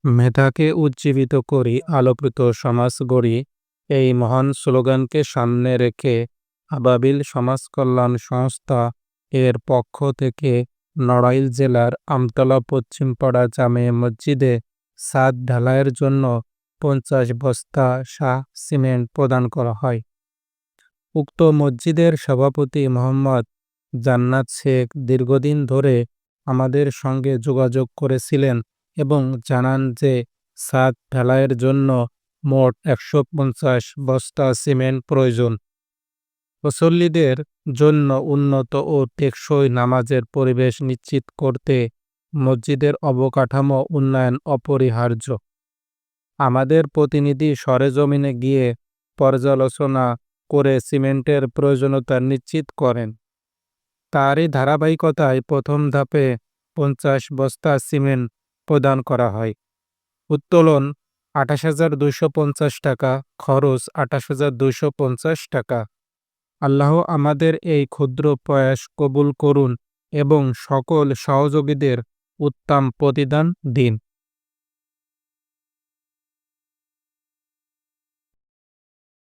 মেধাকে উজ্জীবিত করি, আলোকিত সমাজ গড়ি, এই মহান স্লোগানকে সামনে রেখে আবাবিল সমাজ কল্যাণ সংস্থা এর পক্ষ থেকে নড়াইল জেলার আমতলা পশ্চিমপাড়া জামে মসজিদে ছাদ ঢালাইয়ের জন্য 50 বস্তা সিমেন্ট প্রদান করা হয়। উক্ত মসজিদের সভাপতি মোহাম্মদ জান্নাত শেখ দীর্ঘদিন ধরে আমাদের সঙ্গে যোগাযোগ করেছিলেন এবং জানান যে ছাদ ঢালাইয়ের জন্য মোট 150 বস্তা সিমেন্ট প্রয়োজন। মুসল্লিদের জন্য উন্নত ও টেকসই নামাজের পরিবেশ নিশ্চিত করতে মসজিদের অবকাঠামো উন্নয়ন অপরিহার্য। আমাদের প্রতিনিধি সরেজমিনে গিয়ে পর্যালোচনা করে সিমেন্টের প্রয়োজনীয়তা নিশ্চিত করেন। তারই ধারাবাহিকতায় প্রথম ধাপে 50 বস্তা সিমেন্ট প্রদান করা হয়। উত্তোলন 28,250 টাকা, খরচ 28,250 টাকা। আল্লাহ আমাদের এই ক্ষুদ্র প্রয়াস কবুল করুন এবং সকল সহযোগীদের উত্তম প্রতিদান দিন।